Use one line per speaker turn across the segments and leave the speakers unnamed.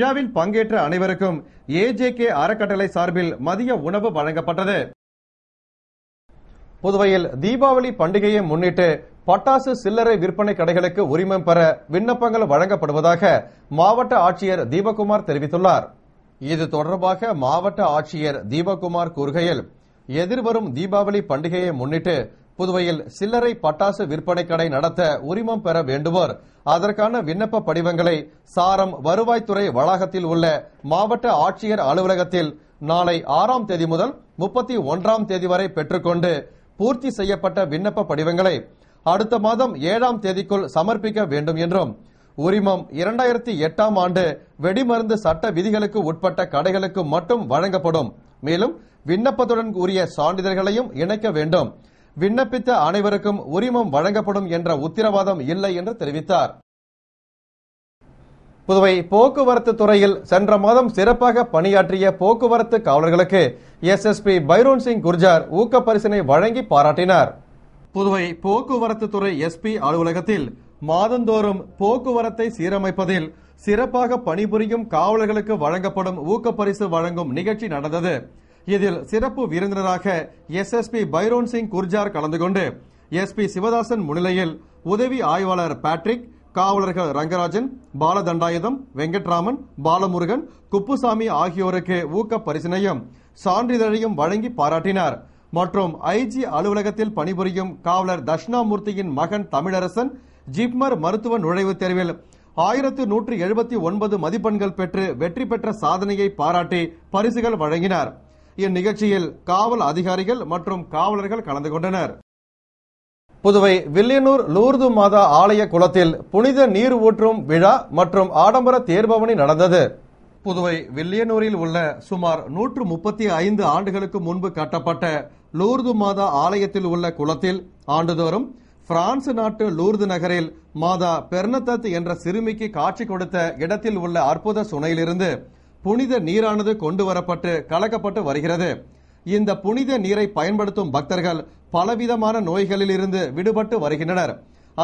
விழாவில் பங்கேற்ற அனைவருக்கும் ஏஜேகே அறக்கட்டளை சார்பில் மதிய உணவு வழங்கப்பட்டது. புதுவையில் தீபாவளி பண்டிகையை முன்னிட்டு பட்டாசு சில்லறை விற்பனை கடைகளுக்கு உரிமம் பெற விண்ணப்பங்கள் வழங்கப்படுவதாக மாவட்ட ஆட்சியர் தீபக்குமார் தெரிவித்துள்ளார். இது தொடர்பாக மாவட்ட ஆட்சியர் தீபக்குமார் கூறுகையில், எதிர்வரும் தீபாவளி பண்டிகையை முன்னிட்டு புதுவையில் சில்லறை பட்டாசு விற்பனை கடை நடத்த உரிமம் பெற வேண்டுவோர் அதற்கான விண்ணப்ப படிவங்களை சாரம் வருவாய்த்துறை வளாகத்தில் உள்ள மாவட்ட ஆட்சியர் அலுவலகத்தில் நாளை 6ஆம் தேதி முதல் 31ஆம் தேதி வரை பெற்றுக்கொண்டு பூர்த்தி செய்யப்பட்ட விண்ணப்ப படிவங்களை அடுத்த மாதம் 7ஆம் தேதிக்குள் சமர்ப்பிக்க வேண்டும் என்றும், உரிமம் 2008ஆம் ஆண்டு வெடிமருந்து சட்ட விதிகளுக்கு உட்பட்ட கடைகளுக்கு மட்டும் வழங்கப்படும். மேலும் விண்ணப்பத்துடன் உரிய சான்றிதழ்களையும் இணைக்க வேண்டும். விண்ணப்பித்த அனைவருக்கும் உரிமம் வழங்கப்படும் என்ற உத்தரவாதம் இல்லை என்று தெரிவித்தார். புதுவை போக்குவரத்து துறையில் சென்ற மாதம் சிறப்பாக பணியாற்றிய போக்குவரத்து காவலர்களுக்கு எஸ்எஸ்பி பைரோன் சிங் குர்ஜார் ஊக்க பரிசினை வழங்கி பாராட்டினார். புதுவை போக்குவரத்து துறை எஸ்பி அலுவலகத்தில் மாதந்தோறும் போக்குவரத்தை சீரமைப்பதில் சிறப்பாக பணிபுரியும் காவலர்களுக்கு வழங்கப்படும் ஊக்கப்பரிசு வழங்கும் நிகழ்ச்சி நடந்தது. இதில் சிறப்பு விருந்தினராக எஸ்எஸ்பி பைரோன் சிங் குர்ஜார் கலந்து கொண்டு எஸ்பி சிவதாசன் முன்னிலையில் உதவி ஆய்வாளர் பேட்ரிக், காவலர்கள் ரங்கராஜன், பாலதண்டாயுதம், வெங்கட்ராமன், பாலமுருகன், குப்புசாமி ஆகியோருக்கு ஊக்க பரிசினையும் சான்றிதழையும் வழங்கி பாராட்டினார். மற்றும் ஐஜி அலுவலகத்தில் பணிபுரியும் காவலர் தட்சிணாமூர்த்தியின் மகன் தமிழரசன் ஜிப்மர் மருத்துவ நுழைவுத் தேர்வில் 1179 மதிப்பெண்கள் பெற்று வெற்றி பெற்ற சாதனையை பாராட்டி பரிசுகள் வழங்கினார். இந்நிகழ்ச்சியில் காவல் அதிகாரிகள் மற்றும் காவலர்கள் கலந்து கொண்டனர். புதுவை வில்லியனூர் லூர்து மாதா ஆலய குளத்தில் புனித நீர் ஊற்றும் விழா மற்றும் ஆடம்பர தேர்பவனி நடந்தது. புதுவை வில்லியனூரில் உள்ள சுமார் 135 ஆண்டுகளுக்கு முன்பு கட்டப்பட்ட லூர்து மாதா ஆலயத்தில் உள்ள குளத்தில் ஆண்டுதோறும் பிரான்ஸ் நாட்டு லூர்து நகரில் மாதா பெர்னதத் என்ற சிறுமிக்கு காட்சி கொடுத்த இடத்தில் உள்ள அற்புத சுனையிலிருந்து புனித நீரானது கொண்டு வரப்பட்டு கலக்கப்பட்டு வருகிறது. இந்த புனித நீரை பயன்படுத்தும் பக்தர்கள் பலவிதமான நோய்களில் இருந்து விடுபட்டு வருகின்றனர்.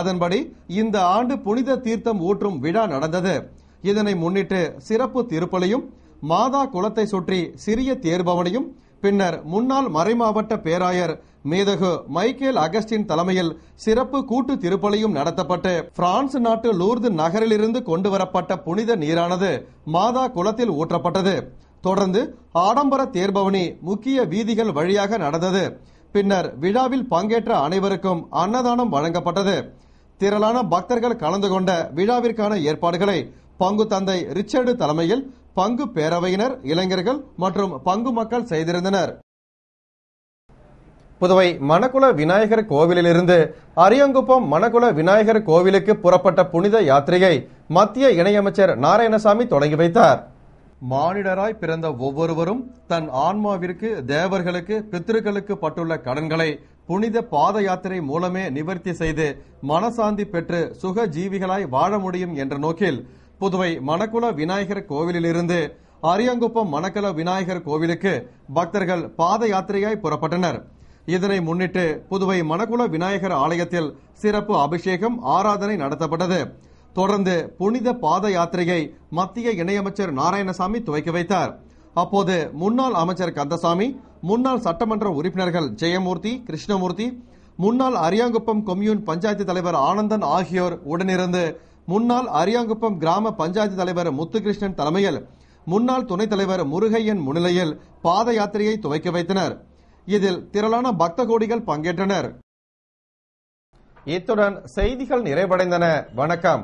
அதன்படி இந்த ஆண்டு புனித தீர்த்தம் ஊற்றும் விழா நடந்தது. இதனை முன்னிட்டு சிறப்பு திருப்பலியும், மாதா குளத்தை சுற்றி சிறிய தேர்பவனியும், பின்னர் முன்னாள் மறைமாவட்ட பேராயர் மேதகு மைக்கேல் அகஸ்டின் தலைமையில் சிறப்பு கூட்டு திருப்பலியும் நடத்தப்பட்டு பிரான்ஸ் நாட்டு லூர்து நகரிலிருந்து கொண்டு வரப்பட்ட புனித நீரானது மாதா குளத்தில் ஊற்றப்பட்டது. தொடர்ந்து ஆடம்பர தேர்பவனி முக்கிய வீதிகள் வழியாக நடந்தது. பின்னர் விழாவில் பங்கேற்ற அனைவருக்கும் அன்னதானம் வழங்கப்பட்டது. திரளான பக்தர்கள் கலந்து கொண்ட விழாவிற்கான ஏற்பாடுகளை பங்கு தந்தை ரிச்சர்டு தலைமையில் பங்கு பேரவையினர், இளைஞர்கள் மற்றும் பங்கு மக்கள் செய்திருந்தனர். புதுவை மணக்குள விநாயகர் கோவிலிலிருந்து அரியங்குப்பம் மணக்குள விநாயகர் கோவிலுக்கு புறப்பட்ட புனித யாத்திரையை மத்திய இணையமைச்சர் நாராயணசாமி தொடங்கி வைத்தார். மானிடராய் பிறந்த ஒவ்வொருவரும் தன் ஆன்மாவிற்கு, தேவர்களுக்கு, பித்ருக்களுக்கு பட்டுள்ள கடன்களை புனித பாத யாத்திரை மூலமே நிவர்த்தி செய்து மனசாந்தி பெற்று சுக ஜீவிகளாய் வாழ முடியும் என்ற நோக்கில் புதுவை மணக்குள விநாயகர் கோவிலிலிருந்து அரியங்குப்பம் மணக்குள விநாயகர் கோவிலுக்கு பக்தர்கள் பாத யாத்திரையாய் புறப்பட்டனர். இதனை முன்னிட்டு புதுவை மணக்குள விநாயகர் ஆலயத்தில் சிறப்பு அபிஷேகம், ஆராதனை நடத்தப்பட்டது. தொடர்ந்து புனித பாத யாத்திரையை மத்திய இணையமைச்சர் நாராயணசாமி துவக்கி வைத்தார். அப்போது முன்னாள் அமைச்சர் கந்தசாமி, முன்னாள் சட்டமன்ற உறுப்பினர்கள் ஜெயமூர்த்தி, கிருஷ்ணமூர்த்தி, முன்னாள் அரியாங்குப்பம் கொம்யூன் பஞ்சாயத்து தலைவர் ஆனந்தன் ஆகியோர் உடனிருந்து முன்னாள் அரியாங்குப்பம் கிராம பஞ்சாயத்து தலைவர் முத்துகிருஷ்ணன் தலைமையில் முன்னாள் துணைத் தலைவர் முருகையன் முன்னிலையில் பாத யாத்திரையை துவக்கி வைத்தனர். இதில் திரளான பக்த கோடிகள் பங்கேற்றனர். இத்துடன் செய்திகள் நிறைவடைந்தன. வணக்கம்.